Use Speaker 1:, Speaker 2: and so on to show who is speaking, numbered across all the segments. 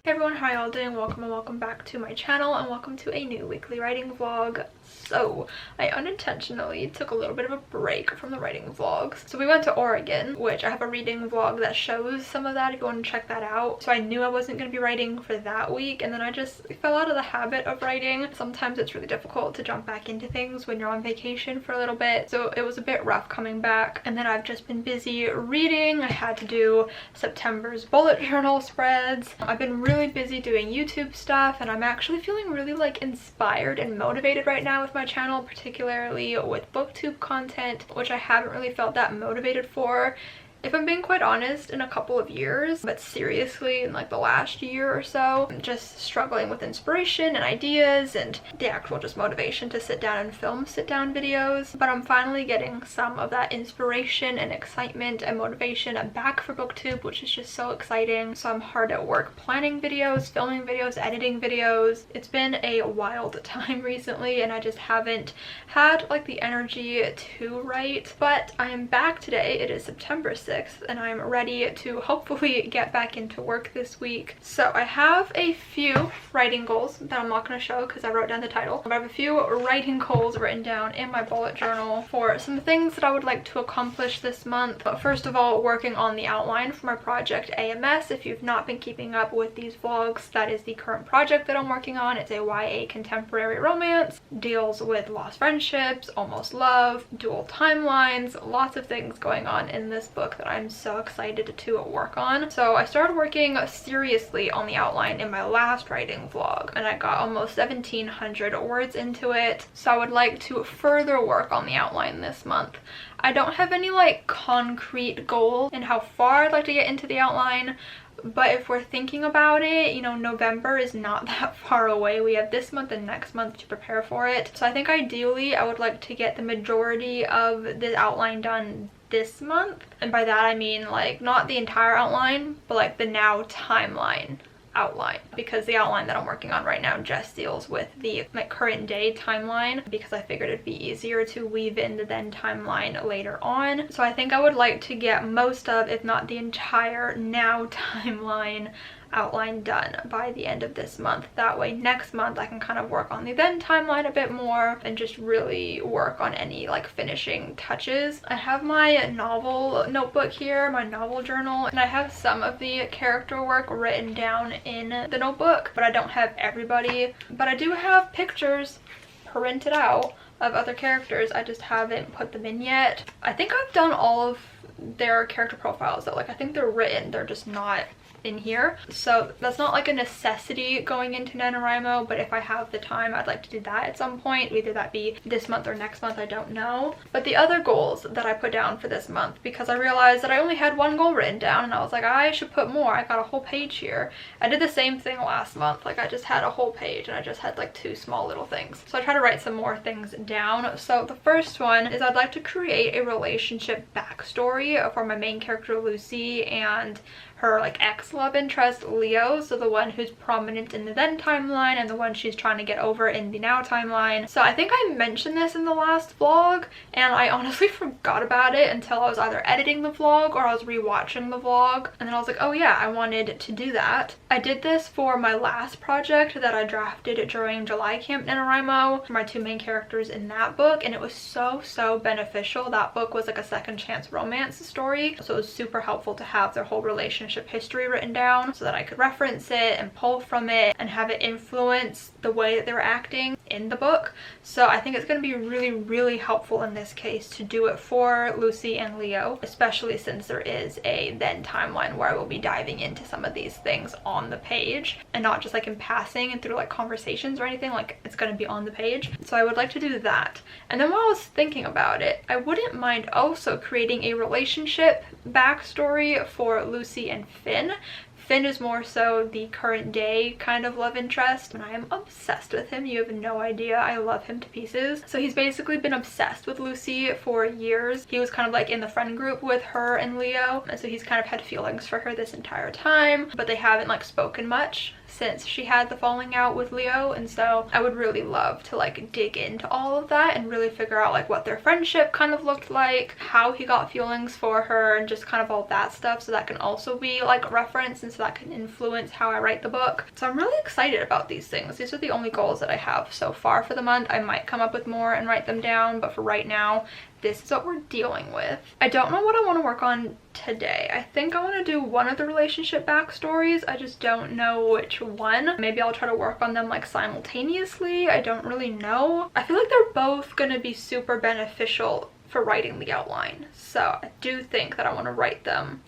Speaker 1: Hey everyone, how y'all doing? Welcome and welcome back to my channel and welcome to a new weekly writing vlog. So I unintentionally took a little bit of a break from the writing vlogs. So we went to Oregon, which I have a reading vlog that shows some of that if you want to check that out. So I knew I wasn't going to be writing for that week, and then I just fell out of the habit of writing. Sometimes it's really difficult to jump back into things when you're on vacation for a little bit, so it was a bit rough coming back. And then I've just been busy reading. I had to do September's bullet journal spreads. I've been really busy doing YouTube stuff, and I'm actually feeling really like inspired and motivated right now with my channel, particularly with booktube content, which I haven't really felt that motivated for, if I'm being quite honest, in a couple of years. But seriously, in like the last year or so, I'm just struggling with inspiration and ideas and the actual just motivation to sit down and film sit-down videos. But I'm finally getting some of that inspiration and excitement and motivation back for booktube, which is just so exciting. So I'm hard at work planning videos, filming videos, editing videos. It's been a wild time recently, and I just haven't had like the energy to write. But I am back today. It is September 6th. And I'm ready to hopefully get back into work this week. So I have a few writing goals that I'm not going to show because I wrote down the title. But I have a few writing goals written down in my bullet journal for some things that I would like to accomplish this month. But first of all, working on the outline for my project AMS. If you've not been keeping up with these vlogs, that is the current project that I'm working on. It's a YA contemporary romance, deals with lost friendships, almost love, dual timelines, lots of things going on in this book that I'm so excited to work on. So I started working seriously on the outline in my last writing vlog, and I got almost 1,700 words into it. So I would like to further work on the outline this month. I don't have any like concrete goals in how far I'd like to get into the outline, but if we're thinking about it, you know, November is not that far away. We have this month and next month to prepare for it. So I think ideally I would like to get the majority of the outline done this month. And by that I mean like not the entire outline, but like the now timeline outline, because the outline that I'm working on right now just deals with the like current day timeline, because I figured it'd be easier to weave in the then timeline later on. So I think I would like to get most of, if not the entire now timeline outline done by the end of this month. That way next month I can kind of work on the then timeline a bit more and just really work on any like finishing touches. I have my novel notebook here, my novel journal, and I have some of the character work written down in the notebook, but I don't have everybody. But I do have pictures printed out of other characters. I just haven't put them in yet. I think I've done all of their character profiles though. Like I think they're written, they're just not in here. So that's not like a necessity going into NaNoWriMo, but if I have the time, I'd like to do that at some point. Either that be this month or next month, I don't know. But the other goals that I put down for this month, because I realized that I only had one goal written down, and I was like, I should put more. I got a whole page here. I did the same thing last month. Like I just had a whole page and I just had like 2 small little things. So I try to write some more things down. So the first one is I'd like to create a relationship backstory for my main character Lucy and her like ex-love interest Leo, so the one who's prominent in the then timeline and the one she's trying to get over in the now timeline. So I think I mentioned this in the last vlog, and I honestly forgot about it until I was either editing the vlog or I was rewatching the vlog, and then I was like, oh yeah, I wanted to do that. I did this for my last project that I drafted during July Camp NaNoWriMo for my 2 main characters in that book, and it was so beneficial. That book was like a second chance romance story, so it was super helpful to have their whole relationship history written down so that I could reference it and pull from it and have it influence the way that they were acting in the book. So I think it's going to be really helpful in this case to do it for Lucy and Leo, especially since there is a then timeline where I will be diving into some of these things on the page and not just like in passing and through like conversations or anything. Like it's going to be on the page. So I would like to do that. And then while I was thinking about it, I wouldn't mind also creating a relationship backstory for Lucy and Finn. Finn is more so the current day kind of love interest, and I am obsessed with him. You have no idea. I love him to pieces. So he's basically been obsessed with Lucy for years. He was kind of like in the friend group with her and Leo, and so he's kind of had feelings for her this entire time, but they haven't like spoken much since she had the falling out with Leo, and so I would really love to like dig into all of that and really figure out like what their friendship kind of looked like, how he got feelings for her, and just kind of all that stuff, so that can also be like referenced and so that can influence how I write the book. So I'm really excited about these things. These are the only goals that I have so far for the month. I might come up with more and write them down, but for right now, this is what we're dealing with. I don't know what I want to work on today. I think I want to do one of the relationship backstories. I just don't know which one. Maybe I'll try to work on them like simultaneously. I don't really know. I feel like they're both going to be super beneficial for writing the outline. So I do think that I want to write them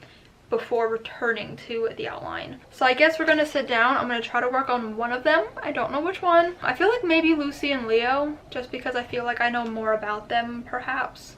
Speaker 1: before returning to the outline. So I guess we're gonna sit down. I'm gonna try to work on one of them. I don't know which one. I feel like maybe Lucy and Leo, just because I feel like I know more about them perhaps.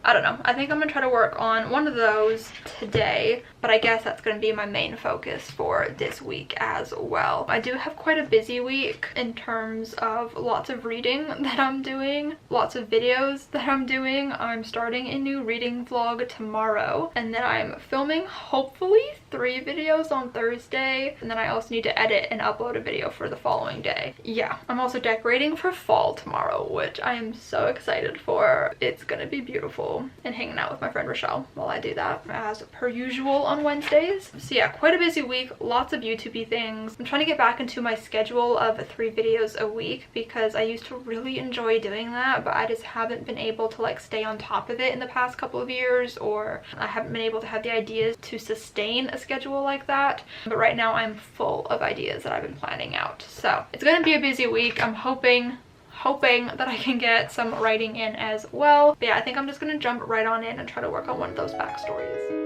Speaker 1: I don't know. I think I'm gonna try to work on one of those today, but I guess that's gonna be my main focus for this week as well. I do have quite a busy week in terms of lots of reading that I'm doing, lots of videos that I'm doing. I'm starting a new reading vlog tomorrow, and then I'm filming hopefully 3 videos on Thursday, and then I also need to edit and upload a video for the following day. Yeah, I'm also decorating for fall tomorrow, which I am so excited for. It's gonna be beautiful, and hanging out with my friend Rochelle while I do that, as per usual on Wednesdays. So yeah, quite a busy week, lots of YouTube-y things. I'm trying to get back into my schedule of 3 videos a week because I used to really enjoy doing that, but I just haven't been able to like stay on top of it in the past couple of years, or I haven't been able to have the ideas to sustain a schedule like that. But right now I'm full of ideas that I've been planning out. So it's gonna be a busy week. I'm hoping that I can get some writing in as well. But yeah, I think I'm just gonna jump right on in and try to work on one of those backstories.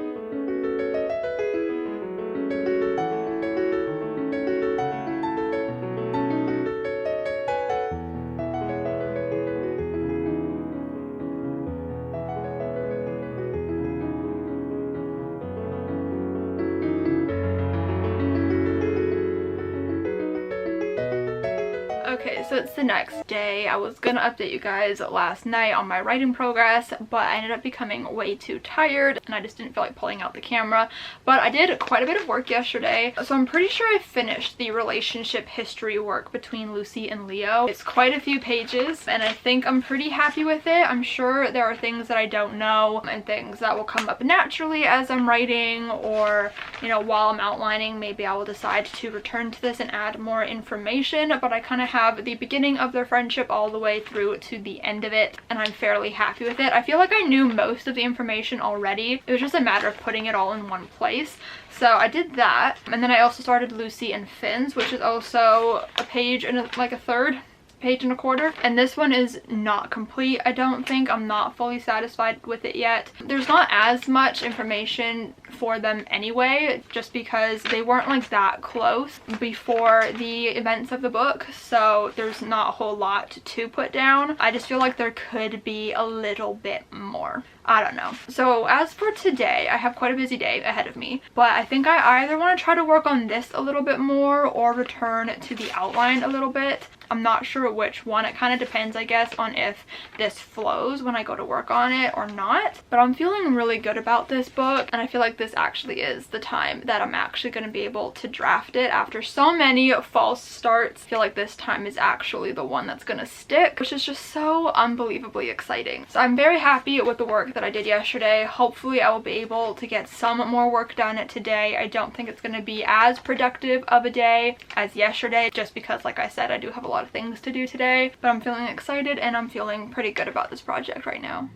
Speaker 1: Okay, so it's the next day. I was gonna update you guys last night on my writing progress, but I ended up becoming way too tired and I just didn't feel like pulling out the camera. But I did quite a bit of work yesterday, so I'm pretty sure I finished the relationship history work between Lucy and Leo. It's quite a few pages, and I think I'm pretty happy with it. I'm sure there are things that I don't know and things that will come up naturally as I'm writing, or, you know, while I'm outlining, maybe I will decide to return to this and add more information, but I kind of have the beginning of their friendship all the way through to the end of it, and I'm fairly happy with it. I feel like I knew most of the information already. It was just a matter of putting it all in one place. So I did that, and then I also started Lucy and Finn's, which is also a page and like a third page and a quarter, and this one is not complete. I don't think. I'm not fully satisfied with it yet. There's not as much information for them anyway, just because they weren't like that close before the events of the book, so there's not a whole lot to put down. I just feel like there could be a little bit more. I don't know. So as for today, I have quite a busy day ahead of me, but I think I either want to try to work on this a little bit more or return to the outline a little bit. I'm not sure which one. It kind of depends, I guess, on if this flows when I go to work on it or not. But I'm feeling really good about this book, and I feel like this actually is the time that I'm actually going to be able to draft it after so many false starts. I feel like this time is actually the one that's going to stick, which is just so unbelievably exciting. So I'm very happy with the work that I did yesterday. Hopefully I will be able to get some more work done today. I don't think it's going to be as productive of a day as yesterday, just because, like I said, I do have a lot of things to do today, but I'm feeling excited and I'm feeling pretty good about this project right now.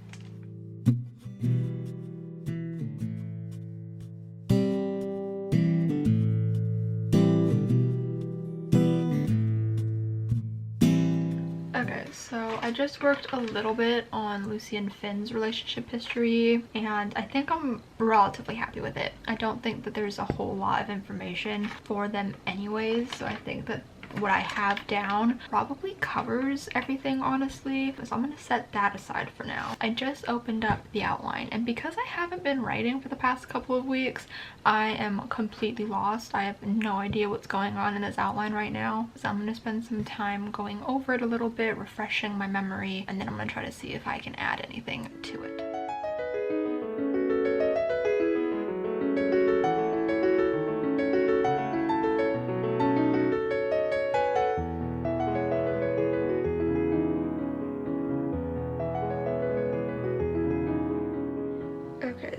Speaker 1: Okay, so I just worked a little bit on Lucy and Finn's relationship history, and I think I'm relatively happy with it. I don't think that there's a whole lot of information for them anyways, so I think that what I have down probably covers everything, honestly. So I'm gonna set that aside for now. I just opened up the outline, and because I haven't been writing for the past couple of weeks, I am completely lost. I have no idea what's going on in this outline right now. So I'm gonna spend some time going over it a little bit, refreshing my memory, and then I'm gonna try to see if I can add anything to it.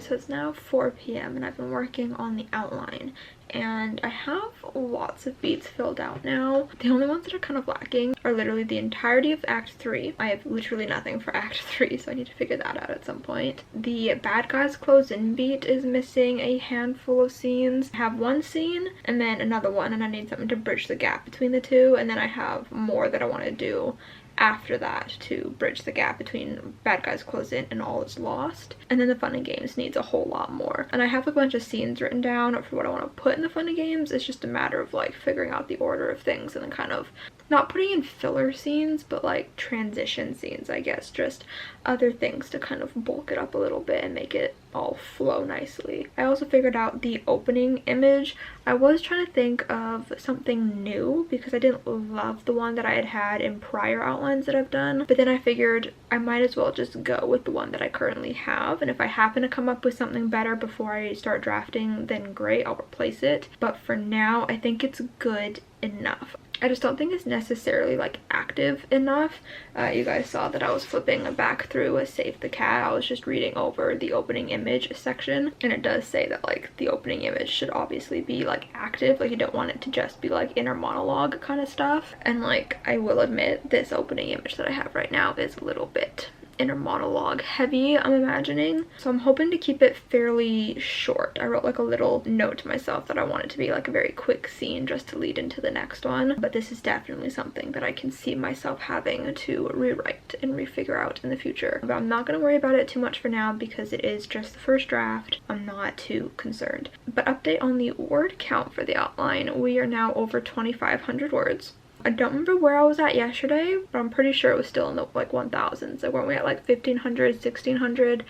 Speaker 1: So it's now 4 p.m. and I've been working on the outline, and I have lots of beats filled out now. The only ones that are kind of lacking are literally the entirety of Act 3. I have literally nothing for Act 3, so I need to figure that out at some point. The bad guys close in beat is missing a handful of scenes. I have one scene and then another one, and I need something to bridge the gap between the two, and then I have more that I want to do after that to bridge the gap between bad guys close in and all is lost. And then the fun and games needs a whole lot more, and I have a bunch of scenes written down for what I want to put in the fun and games. It's just a matter of like figuring out the order of things and then kind of not putting in filler scenes, but like transition scenes, I guess, just other things to kind of bulk it up a little bit and make it all flow nicely. I also figured out the opening image. I was trying to think of something new because I didn't love the one that I had in prior outlines that I've done, but then I figured I might as well just go with the one that I currently have, and if I happen to come up with something better before I start drafting, then great, I'll replace it. But for now, I think it's good enough. I just don't think it's necessarily like active enough. You guys saw that I was flipping back through a Save the Cat. I was just reading over the opening image section, and it does say that like the opening image should obviously be like active. Like you don't want it to just be like inner monologue kind of stuff. And like I will admit, this opening image that I have right now is a little bit inner monologue heavy, I'm imagining, so I'm hoping to keep it fairly short. I wrote like a little note to myself that I want it to be like a very quick scene just to lead into the next one, but this is definitely something that I can see myself having to rewrite and refigure out in the future. But I'm not going to worry about it too much for now because it is just the first draft. I'm not too concerned. But update on the word count for the outline. We are now over 2,500 words. I don't remember where I was at yesterday, but I'm pretty sure it was still in the like 1,000. So weren't we at like 1,500, 1,600?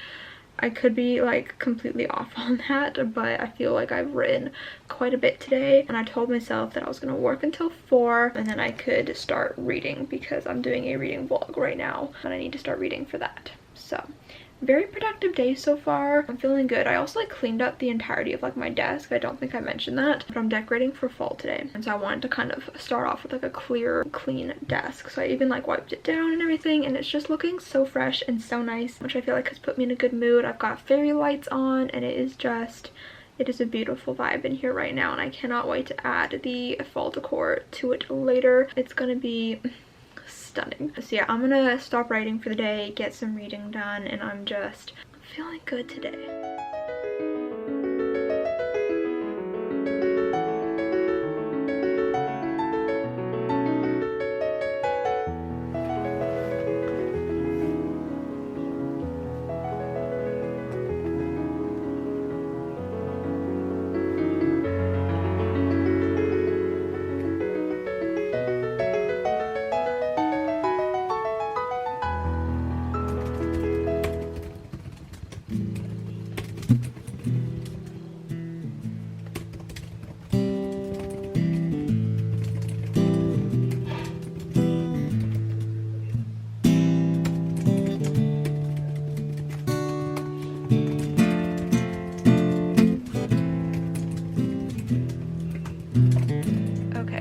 Speaker 1: I could be like completely off on that, but I feel like I've written quite a bit today, and I told myself that I was going to work until 4 and then I could start reading because I'm doing a reading vlog right now and I need to start reading for that. So very productive day so far. I'm feeling good. I also like cleaned up the entirety of like my desk. I don't think I mentioned that, but I'm decorating for fall today, and so I wanted to kind of start off with like a clear, clean desk. So I even like wiped it down and everything, and it's just looking so fresh and so nice, which I feel like has put me in a good mood. I've got fairy lights on, and it is a beautiful vibe in here right now, and I cannot wait to add the fall decor to it later. It's gonna be stunning. So yeah, I'm gonna stop writing for the day, get some reading done, and I'm feeling good today.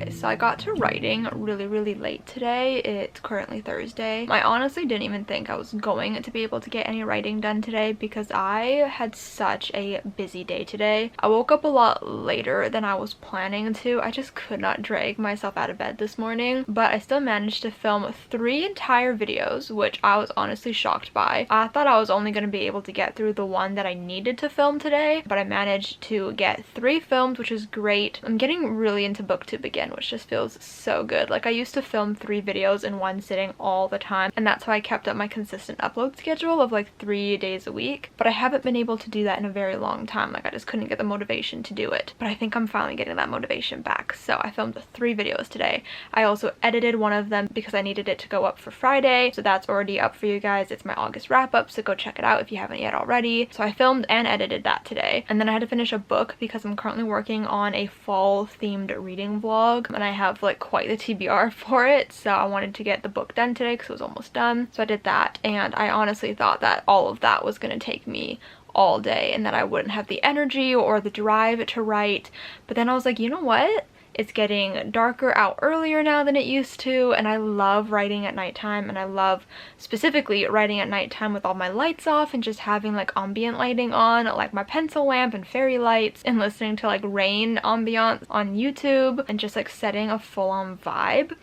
Speaker 1: So I got to writing really late today. It's currently Thursday. I honestly didn't even think I was going to be able to get any writing done today because I had such a busy day today. I woke up a lot later than I was planning to. I just could not drag myself out of bed this morning, but I still managed to film 3 entire videos, which I was honestly shocked by. I thought I was only going to be able to get through the one that I needed to film today, but I managed to get 3 filmed, which is great. I'm getting really into booktube again, which just feels so good. Like I used to film 3 videos in one sitting all the time, and that's how I kept up my consistent upload schedule of like 3 days a week, but I haven't been able to do that in a very long time. Like I just couldn't get the motivation to do it, but I think I'm finally getting that motivation back. So I filmed 3 videos today. I also edited one of them because I needed it to go up for Friday, so that's already up for you guys. It's my August wrap-up, so go check it out if you haven't yet already. So I filmed and edited that today, and then I had to finish a book because I'm currently working on a fall themed reading vlog, and I have like quite the TBR for it, so I wanted to get the book done today because it was almost done. So I did that, and I honestly thought that all of that was going to take me all day and that I wouldn't have the energy or the drive to write, but then I was like, you know what? It's getting darker out earlier now than it used to, and I love writing at nighttime, and I love specifically writing at nighttime with all my lights off and just having like ambient lighting on, like my pencil lamp and fairy lights, and listening to like rain ambiance on YouTube and just like setting a full-on vibe.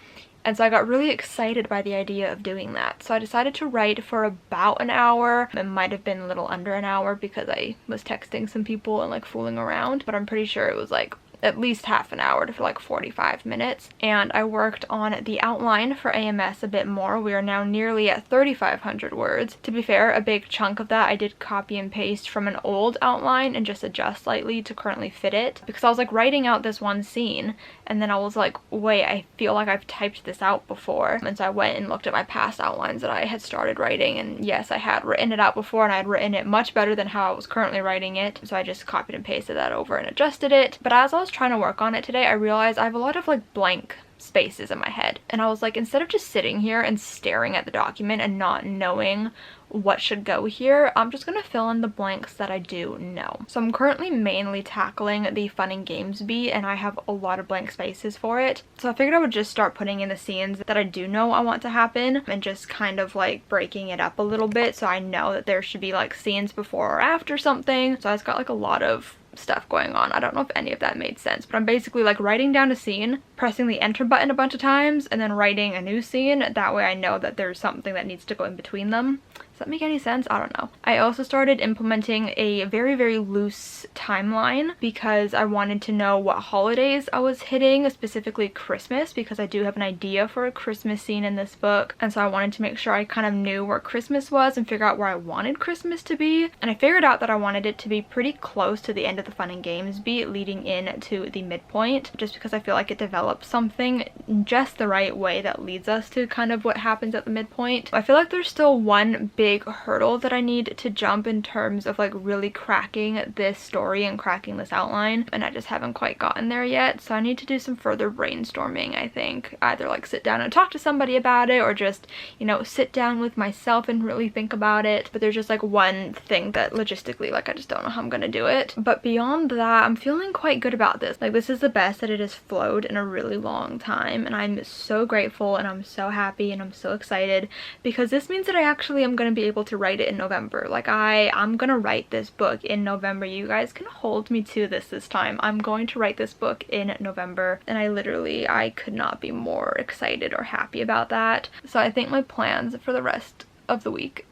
Speaker 1: And so I got really excited by the idea of doing that. So I decided to write for about an hour. It might have been a little under an hour because I was texting some people and like fooling around, but I'm pretty sure it was like at least half an hour to like 45 minutes. And I worked on the outline for AMS a bit more. We are now nearly at 3,500 words. To be fair, a big chunk of that I did copy and paste from an old outline and just adjust slightly to currently fit it, because I was like writing out this one scene and then I was like, wait, I feel like I've typed this out before. And so I went and looked at my past outlines that I had started writing, and yes, I had written it out before and I had written it much better than how I was currently writing it. So I just copied and pasted that over and adjusted it. But as I was trying to work on it today, I realized I have a lot of like blank spaces in my head, and I was like, instead of just sitting here and staring at the document and not knowing what should go here, I'm just gonna fill in the blanks that I do know. So I'm currently mainly tackling the fun and games beat, and I have a lot of blank spaces for it. So I figured I would just start putting in the scenes that I do know I want to happen and just kind of like breaking it up a little bit, so I know that there should be like scenes before or after something. So I just got like a lot of stuff going on. I don't know if any of that made sense, but I'm basically like writing down a scene, pressing the enter button a bunch of times, and then writing a new scene. That way I know that there's something that needs to go in between them. Does that make any sense? I don't know. I also started implementing a very, very loose timeline because I wanted to know what holidays I was hitting, specifically Christmas, because I do have an idea for a Christmas scene in this book. And so I wanted to make sure I kind of knew where Christmas was and figure out where I wanted Christmas to be. And I figured out that I wanted it to be pretty close to the end of the fun and games beat, leading in to the midpoint, just because I feel like it develops something just the right way that leads us to kind of what happens at the midpoint. I feel like there's still one big hurdle that I need to jump in terms of like really cracking this story and cracking this outline, and I just haven't quite gotten there yet. So I need to do some further brainstorming, I think. Either like sit down and talk to somebody about it, or just, you know, sit down with myself and really think about it. But there's just like one thing that logistically, like, I just don't know how I'm gonna do it. But beyond that, I'm feeling quite good about this. Like, this is the best that it has flowed in a really long time, and I'm so grateful and I'm so happy and I'm so excited, because this means that I actually am gonna be able to write it in November. Like, I'm gonna write this book in November. You guys can hold me to this time. I'm going to write this book in November, and I could not be more excited or happy about that. So I think my plans for the rest of the week,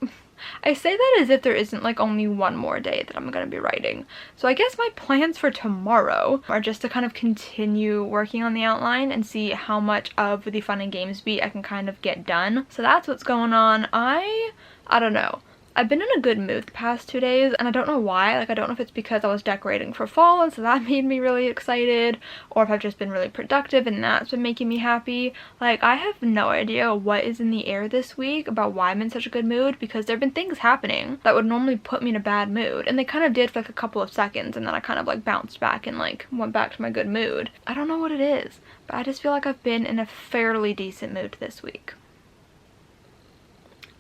Speaker 1: I say that as if there isn't like only one more day that I'm gonna be writing. So I guess my plans for tomorrow are just to kind of continue working on the outline and see how much of the fun and games beat I can kind of get done. So that's what's going on. I don't know. I've been in a good mood the past 2 days, and I don't know why. Like, I don't know if it's because I was decorating for fall and so that made me really excited, or if I've just been really productive and that's been making me happy. Like, I have no idea what is in the air this week about why I'm in such a good mood, because there have been things happening that would normally put me in a bad mood, and they kind of did for like a couple of seconds, and then I kind of like bounced back and like went back to my good mood. I don't know what it is, but I just feel like I've been in a fairly decent mood this week.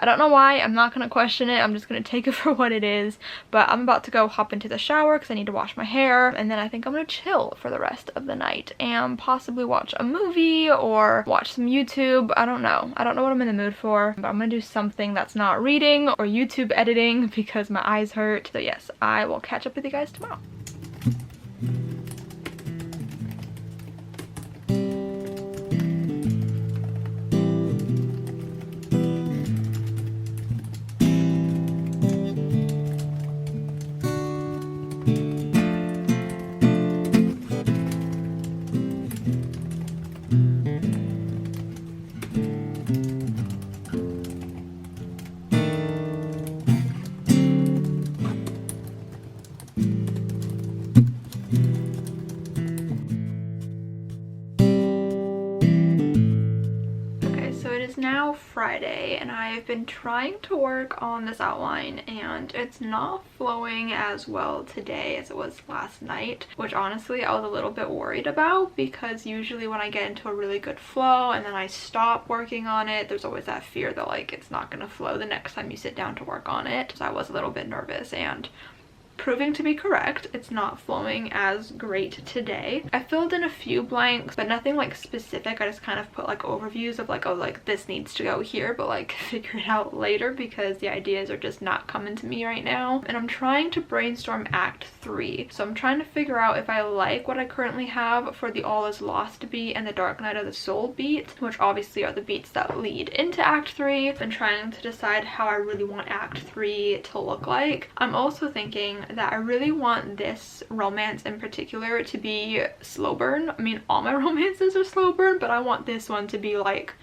Speaker 1: I don't know why. I'm not going to question it. I'm just going to take it for what it is. But I'm about to go hop into the shower because I need to wash my hair. And then I think I'm going to chill for the rest of the night and possibly watch a movie or watch some YouTube. I don't know. I don't know what I'm in the mood for. But I'm going to do something that's not reading or YouTube editing because my eyes hurt. So yes, I will catch up with you guys tomorrow. Now Friday, and I've been trying to work on this outline, and it's not flowing as well today as it was last night, which honestly I was a little bit worried about, because usually when I get into a really good flow and then I stop working on it, there's always that fear that like it's not gonna flow the next time you sit down to work on it. So I was a little bit nervous, and proving to be correct. It's not flowing as great today. I filled in a few blanks, but nothing like specific. I just kind of put like overviews of like, oh, like this needs to go here, but like figure it out later because the ideas are just not coming to me right now. And I'm trying to brainstorm Act 3. So I'm trying to figure out if I like what I currently have for the All Is Lost beat and the Dark Night of the Soul beat, which obviously are the beats that lead into Act 3. I've been trying to decide how I really want Act 3 to look like. I'm also thinking that I really want this romance in particular to be slow burn. I mean, all my romances are slow burn, but I want this one to be like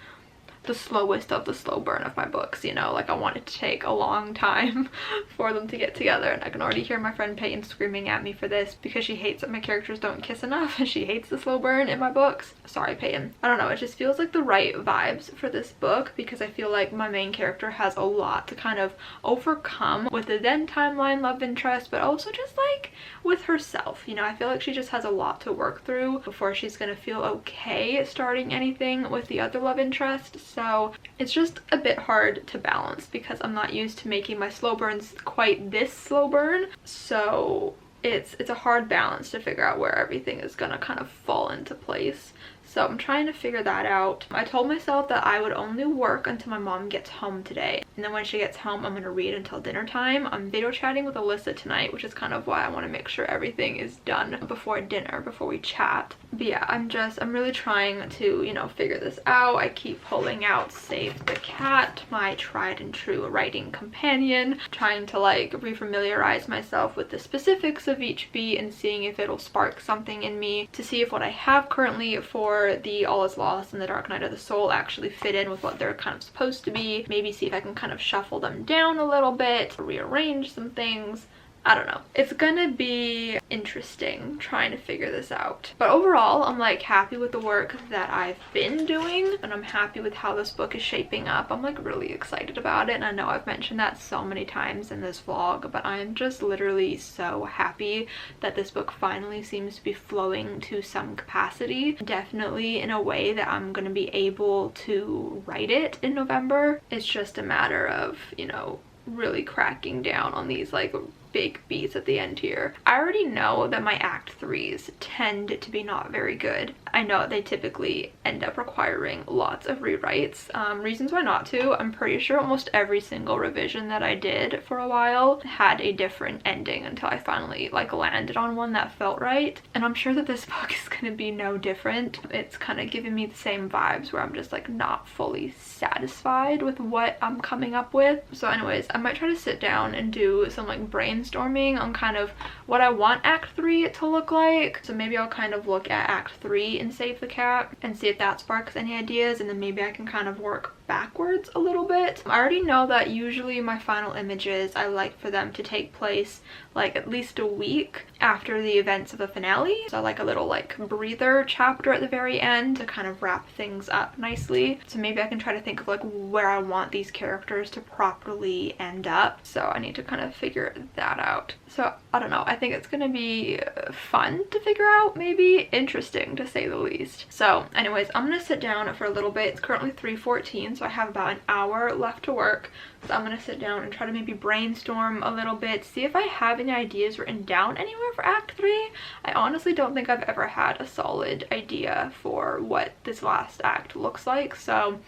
Speaker 1: the slowest of the slow burn of my books, you know, like I want it to take a long time for them to get together. And I can already hear my friend Peyton screaming at me for this because she hates that my characters don't kiss enough and she hates the slow burn in my books. Sorry, Peyton. I don't know, it just feels like the right vibes for this book because I feel like my main character has a lot to kind of overcome with the then timeline love interest, but also just like with herself, you know. I feel like she just has a lot to work through before she's gonna feel okay starting anything with the other love interest. So it's just a bit hard to balance because I'm not used to making my slow burns quite this slow burn. So it's a hard balance to figure out where everything is gonna kind of fall into place. So I'm trying to figure that out. I told myself that I would only work until my mom gets home today. And then when she gets home, I'm going to read until dinner time. I'm video chatting with Alyssa tonight, which is kind of why I want to make sure everything is done before dinner, before we chat. But yeah, I'm really trying to, you know, figure this out. I keep pulling out Save the Cat, my tried and true writing companion, trying to like refamiliarize myself with the specifics of each beat and seeing if it'll spark something in me to see if what I have currently for the All Is Lost and the Dark Night of the Soul actually fit in with what they're kind of supposed to be. Maybe see if I can kind of shuffle them down a little bit, rearrange some things. I don't know. It's gonna be interesting trying to figure this out. But overall, I'm like happy with the work that I've been doing and I'm happy with how this book is shaping up. I'm like really excited about it, and I know I've mentioned that so many times in this vlog, but I'm just literally so happy that this book finally seems to be flowing to some capacity. Definitely in a way that I'm gonna be able to write it in November. It's just a matter of, you know, really cracking down on these like big beats at the end here. I already know that my Act 3s tend to be not very good. I know they typically end up requiring lots of rewrites. Reasons why not to, I'm pretty sure almost every single revision that I did for a while had a different ending until I finally like landed on one that felt right. And I'm sure that this book is gonna be no different. It's kind of giving me the same vibes where I'm just like not fully satisfied with what I'm coming up with. So anyways, I might try to sit down and do some like brainstorming on kind of what I want Act 3 to look like. So maybe I'll kind of look at Act 3 and Save the Cat and see if that sparks any ideas, and then maybe I can kind of work backwards a little bit. I already know that usually my final images, I like for them to take place like at least a week after the events of the finale. So like a little like breather chapter at the very end to kind of wrap things up nicely. So maybe I can try to think of like where I want these characters to properly end up. So I need to kind of figure that out. So I don't know, I think it's gonna be fun to figure out, maybe interesting to say the least. So anyways, I'm gonna sit down for a little bit. It's currently 3:14, so I have about an hour left to work. So I'm gonna sit down and try to maybe brainstorm a little bit, see if I have any ideas written down anywhere for Act 3. I honestly don't think I've ever had a solid idea for what this last act looks like. So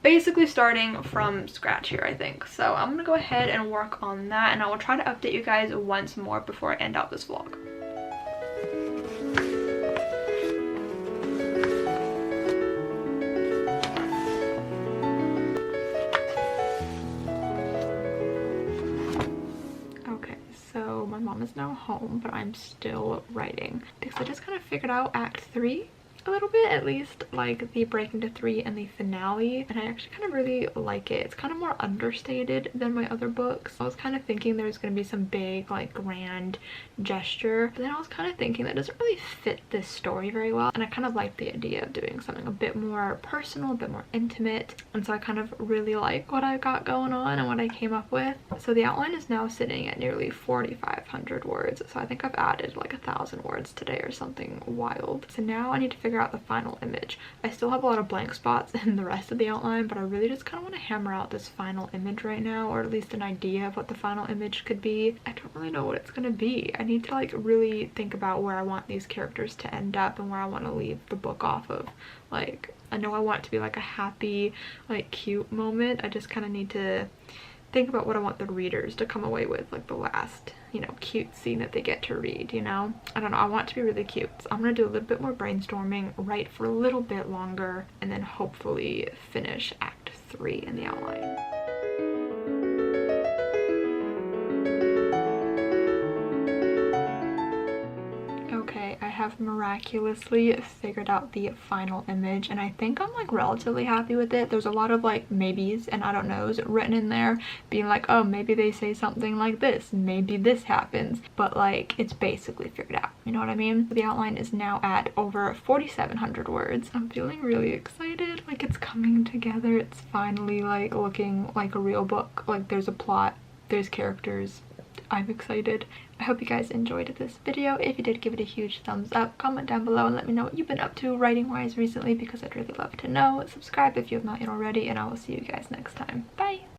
Speaker 1: basically starting from scratch here, I think. So I'm gonna go ahead and work on that, and I will try to update you guys once more before I end out this vlog. So my mom is now home, but I'm still writing because I just kind of figured out Act 3 a little bit, at least like the break into 3 and the finale, and I actually kind of really like it. It's kind of more understated than my other books. I was kind of thinking there was going to be some big like grand gesture, but then I was kind of thinking that doesn't really fit this story very well, and I kind of like the idea of doing something a bit more personal, a bit more intimate, and so I kind of really like what I got going on and what I came up with. So the outline is now sitting at nearly 4,500 words, so I think I've added like 1,000 words today or something wild. So now I need to figure figure out the final image. I still have a lot of blank spots in the rest of the outline, but I really just kind of want to hammer out this final image right now, or at least an idea of what the final image could be. I don't really know what it's gonna be. I need to like really think about where I want these characters to end up and where I want to leave the book off of. Like, I know I want it to be like a happy, like cute moment. I just kind of need to think about what I want the readers to come away with, like the last, you know, cute scene that they get to read, you know? I don't know, I want it to be really cute. So I'm gonna do a little bit more brainstorming, write for a little bit longer, and then hopefully finish Act 3 in the outline. Okay, I have miraculously figured out the final image, and I think I'm like relatively happy with it. There's a lot of like maybes and I don't knows written in there, being like, oh, maybe they say something like this, maybe this happens, but like it's basically figured out, you know what I mean? The outline is now at over 4,700 words. I'm feeling really excited, like it's coming together. It's finally like looking like a real book. Like there's a plot, there's characters. I'm excited. I hope you guys enjoyed this video. If you did, give it a huge thumbs up, comment down below and let me know what you've been up to writing wise recently, because I'd really love to know. Subscribe if you have not yet already, and I will see you guys next time. Bye!